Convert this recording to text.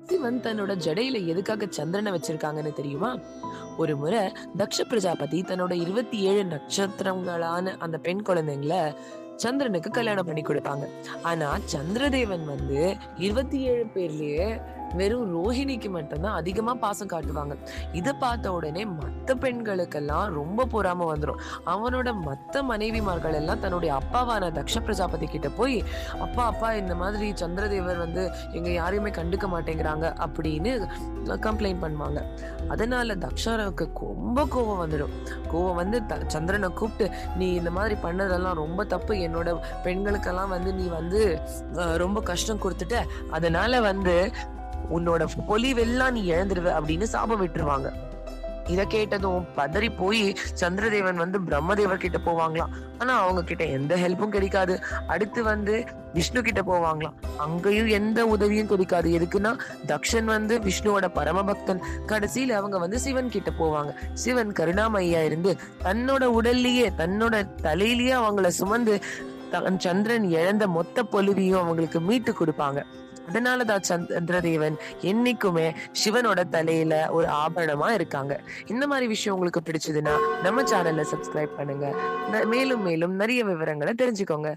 சிவன் தன்னோட ஜடையில எதுக்காக சந்திரனை வச்சிருக்காங்கன்னு தெரியுமா? ஒரு முறை தக்ஷ பிரஜாபதி தன்னோட 27 நட்சத்திரங்களான அந்த பெண் குழந்தைங்கள சந்திரனுக்கு கல்யாணம் பண்ணி கொடுப்பாங்க. ஆனா சந்திரதேவன் வந்து 27 பேர்லயே வெறும் ரோஹிணிக்கு மட்டும்தான் அதிகமா பாசம் காட்டுவாங்க. இத பார்த்த உடனே மத்த பெண்களுக்கெல்லாம் ரொம்ப பொறாம வந்துரும். அவனோட மத்த மனைவிமார்கள் எல்லாம் தன்னுடைய அப்பாவான தக்ஷ பிரஜாபதி கிட்ட போய், "அப்பா, அப்பா இந்த மாதிரி சந்திரதேவர் வந்து எங்க யாரையுமே கண்டுக்க மாட்டேங்கிறாங்க" அப்படின்னு கம்ப்ளைண்ட் பண்ணுவாங்க. அதனால தக்ஷருக்கு ரொம்ப கோவம் வந்துடும். கோவம் வந்து சந்திரனை கூப்பிட்டு, "நீ இந்த மாதிரி பண்ணதெல்லாம் ரொம்ப தப்பு. என்னோட பெண்களுக்கெல்லாம் வந்து நீ வந்து ரொம்ப கஷ்டம் குடுத்துட்ட. அதனால வந்து உன்னோட பொலிவெல்லாம் நீ இழந்துருவ" அப்படின்னு சாபம் விட்டுருவாங்க. இத கேட்டதும் பதறி போய் சந்திரதேவன் வந்து பிரம்மதேவர் கிட்ட போவாங்களாம். ஆனா அவங்க கிட்ட எந்த ஹெல்ப்பும் கிடைக்காது. அடுத்து வந்து விஷ்ணு கிட்ட போவாங்களாம். அங்கேயும் எந்த உதவியும் கிடைக்காது. எதுக்குன்னா தக்ஷன் வந்து விஷ்ணுவோட பரமபக்தன். கடைசியில அவங்க வந்து சிவன் கிட்ட போவாங்க. சிவன் கருணாமய்யா இருந்து தன்னோட உடல்லயே தன்னோட தலையிலேயே அவங்கள சுமந்து சந்திரன் இழந்த மொத்த பொலிவையும் அவங்களுக்கு மீட்டு கொடுப்பாங்க. அதனாலதான் சந்திரதேவன் என்னைக்குமே சிவனோட தலையில ஒரு ஆபரணமா இருக்காங்க. இந்த மாதிரி விஷயம் உங்களுக்கு பிடிச்சதுன்னா நம்ம சேனல்ல சப்ஸ்கிரைப் பண்ணுங்க. மேலும் மேலும் நிறைய விவரங்களை தெரிஞ்சுக்கோங்க.